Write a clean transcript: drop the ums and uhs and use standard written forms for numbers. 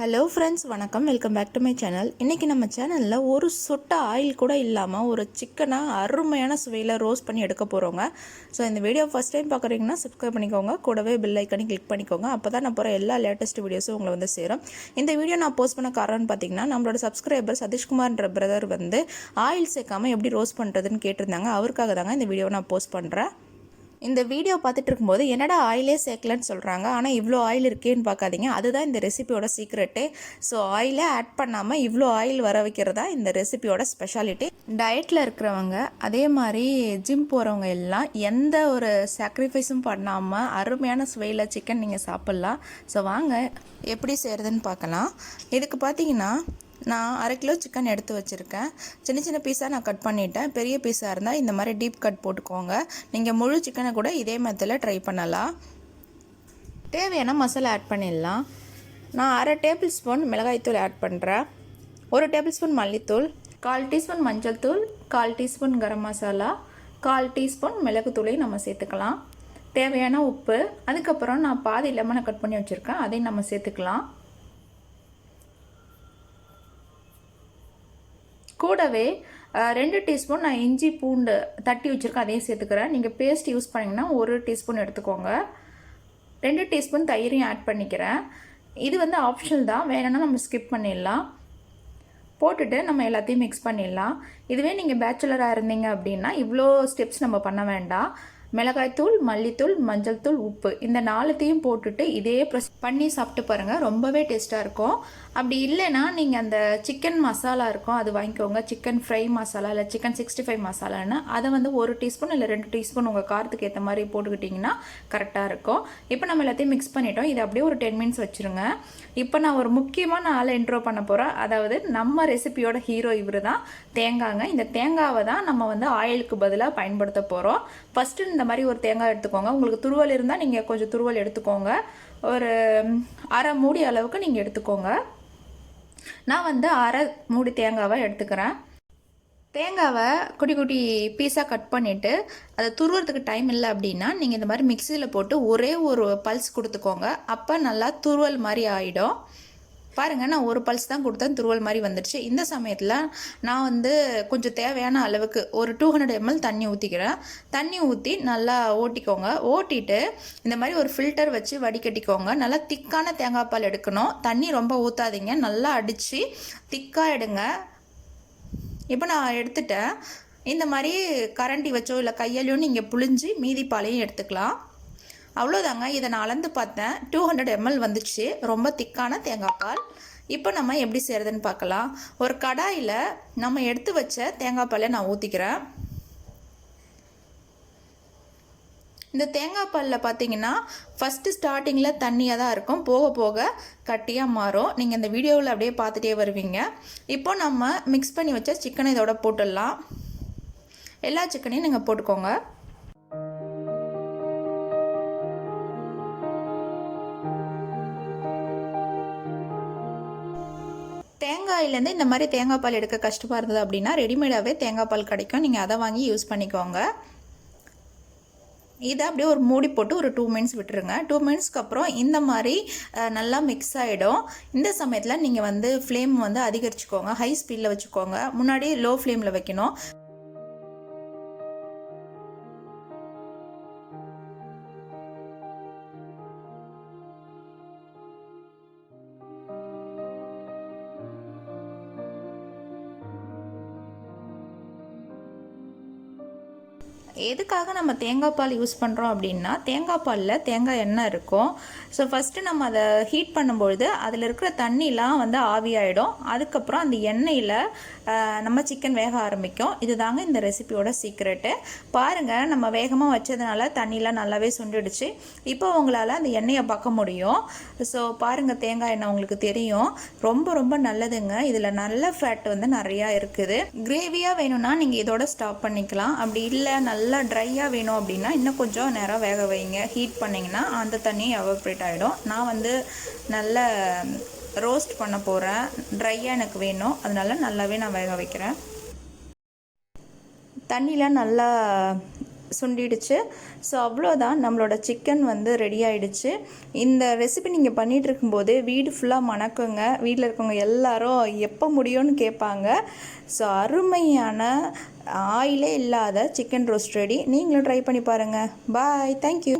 Hello friends, வணக்கம். Welcome back to my channel. இன்றைக்கி நம்ம சேனலில் ஒரு சொட்ட ஆயில் கூட இல்லாமல் ஒரு சிக்கனாக அருமையான சுவையில் ரோஸ்ட் பண்ணி எடுக்க போகிறோங்க. ஸோ இந்த வீடியோ ஃபஸ்ட் டைம் பார்க்குறீங்கன்னா சப்ஸ்கிரைப் பண்ணிக்கோங்க, கூடவே பெல் ஐக்கனை கிளிக் பண்ணிக்கோங்க. அப்போ தான் நான் போகிற எல்லா லேட்டஸ்ட் வீடியோஸும் உங்களை வந்து சேரும். இந்த வீடியோ நான் போஸ்ட் பண்ண காரணம்னு பார்த்தீங்கன்னா, நம்மளோட சப்ஸ்கிரைபர் சதீஷ்குமார்ன்ற பிரதர் வந்து ஆயில் சேர்க்காமல் எப்படி ரோஸ்ட் பண்ணுறதுன்னு கேட்டிருந்தாங்க. அவருக்காக தாங்க இந்த வீடியோவை நான் போஸ்ட் பண்ணுறேன். இந்த வீடியோ பார்த்துட்டு இருக்கும்போது என்னடா ஆயிலே சேர்க்கலன்னு சொல்கிறாங்க, ஆனால் இவ்வளோ ஆயில் இருக்கேன்னு பார்க்காதீங்க. அதுதான் இந்த ரெசிபியோட சீக்ரெட்டு. ஸோ ஆயிலே ஆட் பண்ணாமல் இவ்வளோ ஆயில் வர வைக்கிறதா இந்த ரெசிபியோட ஸ்பெஷாலிட்டி. டயட்டில் இருக்கிறவங்க, அதே மாதிரி ஜிம் போகிறவங்க எல்லாம் எந்த ஒரு சாக்ரிஃபைஸும் பண்ணாமல் அருமையான சுவையில் சிக்கன் நீங்கள் சாப்பிட்லாம். ஸோ வாங்க எப்படி செய்கிறதுன்னு பார்க்கலாம். இதுக்கு பார்த்தீங்கன்னா நான் 1/2 கிலோ சிக்கன் எடுத்து வச்சுருக்கேன். சின்ன சின்ன பீஸாக நான் கட் பண்ணிட்டேன். பெரிய பீஸாக இருந்தால் இந்த மாதிரி டீப் கட் போட்டுக்கோங்க. நீங்கள் முழு சிக்கனை கூட இதே மெத்தடில் ட்ரை பண்ணலாம். தேவையான மசாலா ஆட் பண்ணிடலாம். நான் 1/2 டேபிள் ஸ்பூன் மிளகாய்த்தூள் ஆட் பண்ணுறேன், 1 டேபிள் ஸ்பூன் மல்லித்தூள், 1/4 டீஸ்பூன் மஞ்சள் தூள், 1/4 டீஸ்பூன் கரம் மசாலா, 1/4 டீஸ்பூன் மிளகுத்தூளையும் நம்ம சேர்த்துக்கலாம். தேவையான உப்பு, அதுக்கப்புறம் நான் பாதி லெமனை கட் பண்ணி வச்சுருக்கேன், அதையும் நம்ம சேர்த்துக்கலாம். கூடவே 2 டீஸ்பூன் நான் இஞ்சி பூண்டு தட்டி வச்சுருக்கேன், அதையும் சேர்த்துக்கிறேன். நீங்கள் பேஸ்ட் யூஸ் பண்ணிங்கன்னா 1 டீஸ்பூன் எடுத்துக்கோங்க. 2 டீஸ்பூன் தயிரையும் ஆட் பண்ணிக்கிறேன். இது வந்து ஆப்ஷனல் தான், வேணும்னா நம்ம ஸ்கிப் பண்ணிடலாம். போட்டுட்டு நம்ம எல்லாத்தையும் மிக்ஸ் பண்ணிடலாம். இதுவே நீங்கள் பேச்சுலராக இருந்தீங்க அப்படின்னா இவ்வளோ ஸ்டெப்ஸ் நம்ம பண்ண வேண்டாம். மிளகாய்த்தூள், மல்லித்தூள், மஞ்சள் தூள், உப்பு, இந்த 4த்தையும் போட்டுட்டு இதே ப்ரெஸ் பண்ணி சாப்பிட்டு பாருங்கள், ரொம்பவே டேஸ்ட்டாக இருக்கும். அப்படி இல்லைன்னா நீங்கள் அந்த சிக்கன் மசாலா இருக்கும், அது வாங்கிக்கோங்க. சிக்கன் ஃப்ரை மசாலா இல்லை சிக்கன் 65 மசாலான்னு, அதை வந்து 1 டீஸ்பூன் இல்லை 2 டீஸ்பூன் உங்கள் காரத்துக்கு ஏற்ற மாதிரி போட்டுக்கிட்டிங்கன்னா கரெக்டாக இருக்கும். இப்போ நம்ம எல்லாத்தையும் மிக்ஸ் பண்ணிட்டோம். இதை அப்படியே ஒரு 10 மினிட்ஸ் வச்சுருங்க. இப்போ நான் ஒரு முக்கியமான ஆளை இன்ட்ரோ பண்ண போகிறேன். அதாவது நம்ம ரெசிபியோட ஹீரோ இவர் தான், தேங்காய்ங்க. இந்த தேங்காவை தான் நம்ம வந்து ஆயிலுக்கு பதிலாக பயன்படுத்த போகிறோம். ஃபஸ்ட்டு இந்த மாதிரி ஒரு தேங்காய் எடுத்துக்கோங்க. உங்களுக்கு துருவல் இருந்தால் நீங்கள் கொஞ்சம் துருவல் எடுத்துக்கோங்க. ஒரு 1/2 மூடி அளவுக்கு நீங்கள் எடுத்துக்கோங்க. நான் வந்து 1/2 மூடி தேங்காவை எடுத்துக்கிறேன். தேங்காவை குட்டி குட்டி பீஸாக கட் பண்ணிவிட்டு அதை துருவறதுக்கு டைம் இல்லை அப்படின்னா நீங்கள் இந்த மாதிரி மிக்சியில் போட்டு ஒரே ஒரு பல்ஸ் கொடுத்துக்கோங்க. அப்போ நல்லா துருவல் மாதிரி ஆகிடும். பாருங்கள், நான் ஒரு பல்ஸ் தான் கொடுத்தேன், துருவல் மாதிரி வந்துடுச்சு. இந்த சமயத்தில் நான் வந்து கொஞ்சம் தேவையான அளவுக்கு ஒரு 200 ml தண்ணி ஊற்றிக்கிறேன். தண்ணி ஊற்றி நல்லா ஓட்டிக்கோங்க. ஓட்டிட்டு இந்த மாதிரி ஒரு ஃபில்டர் வச்சு வடிகட்டிக்கோங்க. நல்லா திக்கான தேங்காய் பால் எடுக்கணும். தண்ணி ரொம்ப ஊற்றாதீங்க, நல்லா அடித்து திக்காக எடுங்க. இப்போ நான் எடுத்துட்டேன். இந்த மாதிரி கரண்டி வச்சோ இல்லை கையாலையோ நீங்கள் புழிஞ்சு மீதி பாலையும் எடுத்துக்கலாம். அவ்வளோதாங்க. இதை நான் அளந்து பார்த்தேன், 200 ml வந்துச்சு, ரொம்ப திக்கான தேங்காய் பால். இப்போ நம்ம எப்படி செய்கிறதுன்னு பார்க்கலாம். ஒரு கடாயில் நம்ம எடுத்து வச்ச தேங்காய் பாலை நான் ஊற்றிக்கிறேன். இந்த தேங்காய் பாலில் பார்த்தீங்கன்னா ஃபஸ்ட்டு ஸ்டார்டிங்கில் தண்ணியாக தான் இருக்கும், போக போக கட்டியாக மாறும். நீங்கள் இந்த வீடியோவில் அப்படியே பார்த்துட்டே வருவீங்க. இப்போ நம்ம மிக்ஸ் பண்ணி வச்ச சிக்கனை இதோட போட்டுடலாம். எல்லா சிக்கனையும் நீங்கள் போட்டுக்கோங்க. தேங்காயிலேருந்து இந்த மாதிரி தேங்காய் பால் எடுக்க கஷ்டமாக இருந்தது அப்படின்னா ரெடிமேடாகவே தேங்காய் பால் கிடைக்கும், நீங்கள் அதை வாங்கி யூஸ் பண்ணிக்கோங்க. இதை அப்படியே ஒரு மூடி போட்டு ஒரு 2 மினிட்ஸ் விட்டுருங்க. 2 மினிட்ஸ்க்கு அப்புறம் இந்த மாதிரி நல்லா மிக்ஸ் ஆகிடும். இந்த சமயத்தில் நீங்கள் வந்து ஃப்ளேம் வந்து அதிகரிச்சுக்கோங்க, ஹை ஸ்பீடில் வச்சுக்கோங்க. முன்னாடி லோ ஃப்ளேமில் வைக்கணும். எதுக்காக நம்ம தேங்காய் பால் யூஸ் பண்ணுறோம் அப்படின்னா, தேங்காய் பாலில் தேங்காய் எண்ணெய் இருக்கும். ஸோ ஃபஸ்ட்டு நம்ம அதை ஹீட் பண்ணும்பொழுது அதில் இருக்கிற தண்ணிலாம் வந்து ஆவியாயிடும். அதுக்கப்புறம் அந்த எண்ணெயில் நம்ம சிக்கன் வேக ஆரம்பிக்கும். இது தாங்க இந்த ரெசிபியோட சீக்ரெட்டு. பாருங்கள், நம்ம வேகமாக வச்சதுனால தண்ணிலாம் நல்லாவே சுண்டிடுச்சு. இப்போ உங்களால் அந்த எண்ணெயை பார்க்க முடியும். ஸோ பாருங்கள், தேங்காய் எண்ணெய் உங்களுக்கு தெரியும். ரொம்ப ரொம்ப நல்லதுங்க. இதில் நல்ல ஃபேட் வந்து நிறையா இருக்குது. கிரேவியாக வேணும்னா நீங்கள் இதோட ஸ்டாப் பண்ணிக்கலாம். அப்படி இல்லை நல்லா ட்ரையாக வேணும் அப்படின்னா இன்னும் கொஞ்சம் நேரம் வேக வைங்க. ஹீட் பண்ணிங்கன்னா அந்த தண்ணி எவாப்ரேட் ஆகிடும். நான் வந்து நல்ல ரோஸ்ட் பண்ண போகிறேன், ட்ரையாக எனக்கு வேணும், அதனால நல்லாவே நான் வேக வைக்கிறேன். தண்ணியில் நல்லா சுண்டிடுச்சு. ஸோ அவ்வளோதான், நம்மளோட சிக்கன் வந்து ரெடி ஆகிடுச்சு. இந்த ரெசிபி நீங்கள் பண்ணிகிட்டு இருக்கும்போது வீடு ஃபுல்லாக மணக்குங்க. வீட்டில் இருக்கவங்க எல்லாரும் எப்போ முடியும்னு கேட்பாங்க. ஸோ அருமையான ஆயிலே இல்லாத சிக்கன் ரோஸ்ட் ரெடி. நீங்களும் ட்ரை பண்ணி பாருங்கள். பாய், தேங்க்யூ.